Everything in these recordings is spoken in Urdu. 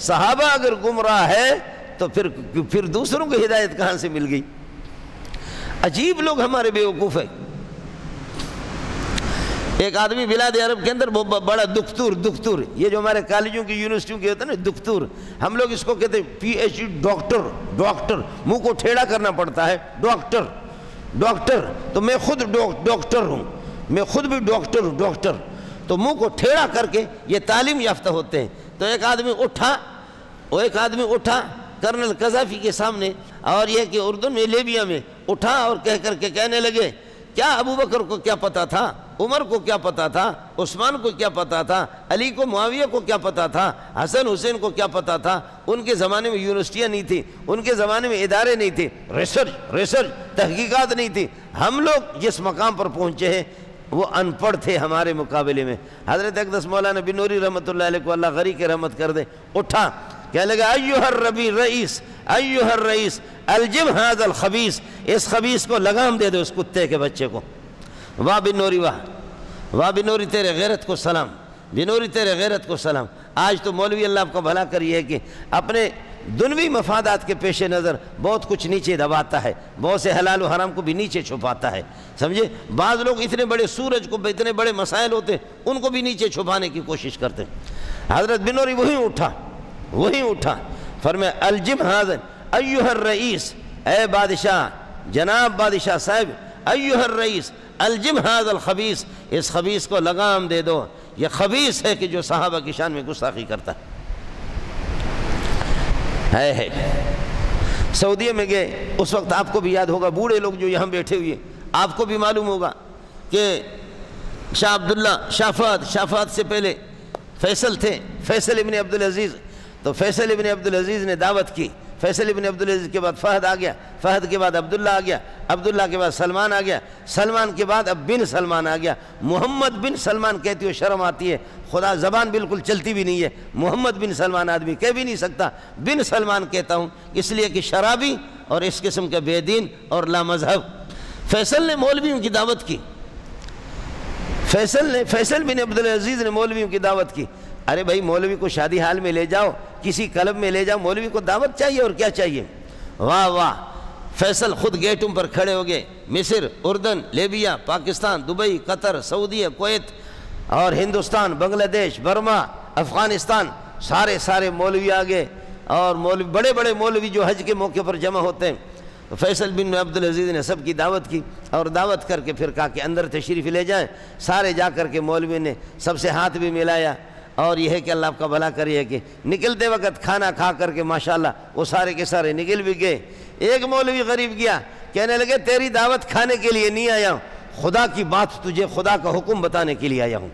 صحابہ اگر گمراہ ہے تو پھر دوسروں کو ہدایت کہاں سے مل گئی؟ عجیب لوگ ہمارے بیوقوف ہیں۔ ایک آدمی بلاد عرب کے اندر بڑا دکتور، یہ جو ہمارے کالجوں کی یونیورسٹیوں کے ہوتے ہیں نا دکتور، ہم لوگ اس کو کہتے ہیں پی ایچ ڈی، ڈاکٹر، منہ کو ٹھیڑا کرنا پڑتا ہے، ڈاکٹر، تو میں خود ڈاکٹر ہوں، میں خود بھی ڈاکٹر، تو منہ کو ٹھیڑا کر کے یہ تعلیم یافتہ ہوتے ہیں۔ تو ایک آدمی اٹھا کرنل قذافی کے سامنے، اور یہ کہ اردن میں لیبیا میں اٹھا اور کہہ کر کے کہنے لگے کیا ابو بکر کو کیا پتا تھا، عمر کو کیا پتا تھا، عثمان کو کیا پتا تھا، علی کو، معاویہ کو کیا پتا تھا، حسن حسین کو کیا پتا تھا؟ ان کے زمانے میں یونیورسٹیاں نہیں تھی، ان کے زمانے میں ادارے نہیں تھے، ریسرچ تحقیقات نہیں تھی۔ ہم لوگ جس مقام پر پہنچے ہیں وہ ان پڑھ تھے ہمارے مقابلے میں۔ حضرت اقدس مولانا بنوری رحمۃ اللہ علیہ کو اللہ غری کے رحمت کر دے، اٹھا کہنے لگا ایھا الرئیس الجم ھذا الخبیث، اس خبیث کو لگام دے دو اس کتے کے بچے کو۔ واہ بنوری، واہ بنوری، تیرے غیرت کو سلام، بنوری تیرے غیرت کو سلام۔ آج تو مولوی اللہ آپ کا بھلا کریے کہ اپنے دنوی مفادات کے پیش نظر بہت کچھ نیچے دباتا ہے، بہت سے حلال و حرام کو بھی نیچے چھپاتا ہے، سمجھے؟ بعض لوگ اتنے بڑے سورج کو، اتنے بڑے مسائل ہوتے ہیں ان کو بھی نیچے چھپانے کی کوشش کرتے ہیں۔ حضرت بنوری وہیں اٹھا فرمایا الجم ھذا ایھا الرئیس، اے بادشاہ، جناب بادشاہ صاحب، ایھا الرئیس الجم ھذا الخبیث، اس خبیث کو لگام دے دو، یہ خبیث ہے کہ جو صحابہ کی شان میں گستاخی کرتا ہے۔ سعودیہ میں گئے اس وقت، آپ کو بھی یاد ہوگا، بوڑھے لوگ جو یہاں بیٹھے ہوئے آپ کو بھی معلوم ہوگا کہ شاہ عبداللہ، شافعت سے پہلے فیصل تھے، فیصل ابن عبدالعزیز، تو فیصل ابن عبدالعزیز نے دعوت کی، فیصل ابن عبدالعزیز کے بعد فہد آ گیا، فہد کے بعد عبداللہ آ گیا، عبداللہ کے بعد سلمان آ گیا، سلمان کے بعد اب بن سلمان آ گیا۔ محمد بن سلمان کہتی ہو شرم آتی ہے، خدا زبان بالکل چلتی بھی نہیں ہے، محمد بن سلمان آدمی کہہ بھی نہیں سکتا، بن سلمان کہتا ہوں اس لیے کہ شرابی اور اس قسم کے بے دین اور لا مذہب۔ فیصل نے مولویوں کی دعوت کی، فیصل بن عبدالعزیز نے مولویوں کی دعوت کی۔ ارے بھائی، مولوی کو شادی حال میں لے جاؤ، کسی کلب میں لے جاؤ، مولوی کو دعوت چاہیے اور کیا چاہیے؟ واہ واہ، فیصل خود گیٹوں پر کھڑے ہو گئے، مصر، اردن، لیبیا، پاکستان، دبئی، قطر، سعودیہ، کویت اور ہندوستان، بنگلہ دیش، برما، افغانستان، سارے مولوی آ گئے، اور بڑے بڑے مولوی جو حج کے موقع پر جمع ہوتے ہیں۔ فیصل بن عبدالعزیز نے سب کی دعوت کی، اور دعوت کر کے پھر کہا کہ اندر تشریف لے جائیں۔ سارے جا کر کے مولوی نے سب سے ہاتھ بھی ملایا، اور یہ ہے کہ اللہ آپ کا بھلا کریے کہ نکلتے وقت کھانا کھا کر کے ماشاءاللہ وہ سارے کے سارے نکل بھی گئے۔ ایک مولوی غریب گیا، کہنے لگے تیری دعوت کھانے کے لیے نہیں آیا ہوں، خدا کی بات، تجھے خدا کا حکم بتانے کے لیے آیا ہوں،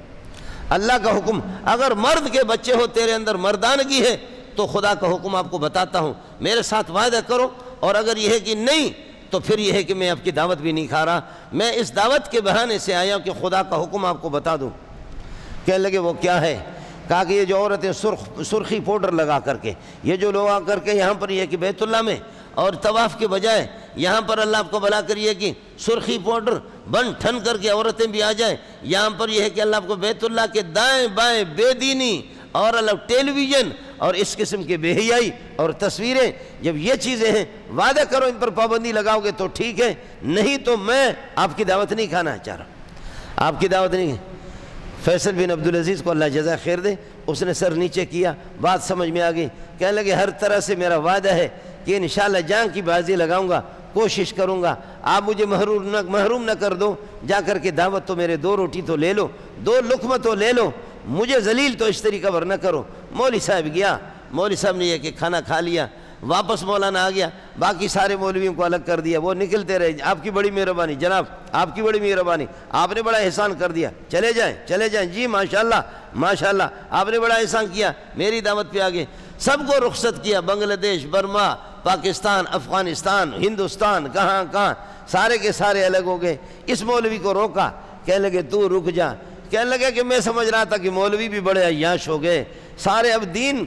اللہ کا حکم۔ اگر مرد کے بچے ہو، تیرے اندر مردانگی ہے تو خدا کا حکم آپ کو بتاتا ہوں، میرے ساتھ وعدہ کرو، اور اگر یہ ہے کہ نہیں تو پھر یہ ہے کہ میں آپ کی دعوت بھی نہیں کھا رہا، میں اس دعوت کے بہانے سے آیا ہوں کہ خدا کا حکم آپ کو بتا دوں۔ کہنے لگے وہ کیا ہے؟ کہا کہ یہ جو عورتیں سرخی پاؤڈر لگا کر کے، یہ جو لوگ آ کر کے یہاں پر یہ کہ بیت اللہ میں اور طواف کے بجائے یہاں پر اللہ آپ کو بھلا کریے کہ سرخی پاؤڈر بن ٹھن کر کے عورتیں بھی آ جائیں، یہاں پر یہ ہے کہ اللہ آپ کو بیت اللہ کے دائیں بائیں بے دینی اور اللہ ٹیلی ویژن اور اس قسم کے بے حیائی اور تصویریں، جب یہ چیزیں ہیں وعدہ کرو ان پر پابندی لگاؤ گے تو ٹھیک ہے، نہیں تو میں آپ کی دعوت نہیں کھانا چاہ رہا، آپ کی دعوت نہیں۔ فیصل بن عبدالعزیز کو اللہ جزا خیر دے، اس نے سر نیچے کیا، بات سمجھ میں آ گئی، کہنے لگے ہر طرح سے میرا وعدہ ہے کہ انشاءاللہ جان کی بازی لگاؤں گا، کوشش کروں گا، آپ مجھے محروم نہ کر دو، جا کر کے دعوت تو میرے 2 روٹی تو لے لو، 2 لقمہ تو لے لو، مجھے ذلیل تو اس طریقہ پر نہ کرو۔ مولوی صاحب گیا، مولوی صاحب نے یہ کہ کھانا کھا لیا، واپس مولانا آ گیا، باقی سارے مولویوں کو الگ کر دیا، وہ نکلتے رہے، آپ کی بڑی مہربانی جناب، آپ کی بڑی مہربانی، آپ نے بڑا احسان کر دیا، چلے جائیں جی، ماشاءاللہ آپ نے بڑا احسان کیا، میری دعوت پہ آ گئے۔ سب کو رخصت کیا، بنگلہ دیش، برما، پاکستان، افغانستان، ہندوستان، کہاں سارے کے سارے الگ ہو گئے۔ اس مولوی کو روکا، کہنے لگے تو رک جا، کہنے لگے کہ میں سمجھ رہا تھا کہ مولوی بھی بڑے عیاش ہو گئے، سارے اب دین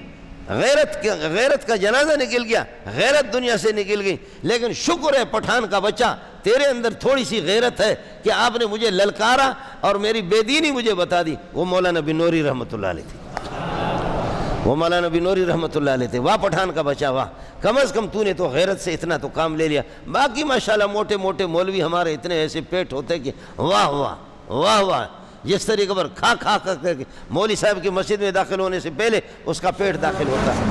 غیرت کا جنازہ نکل گیا، غیرت دنیا سے نکل گئی، لیکن شکر ہے پٹھان کا بچہ تیرے اندر تھوڑی سی غیرت ہے کہ آپ نے مجھے للکارا اور میری بے دینی مجھے بتا دی۔ وہ مولانا بنوری رحمۃ اللہ علیہ تھی، وہ مولانا بنوری رحمۃ اللہ علیہ تھے، واہ پٹھان کا بچہ واہ، کم از کم تو نے تو غیرت سے اتنا تو کام لے لیا۔ باقی ماشاءاللہ موٹے موٹے مولوی ہمارے اتنے ایسے پیٹ ہوتے کہ واہ واہ واہ واہ، جس طریقے پر کھا کھا کر کے مولوی صاحب کی مسجد میں داخل ہونے سے پہلے اس کا پیٹ داخل ہوتا ہے۔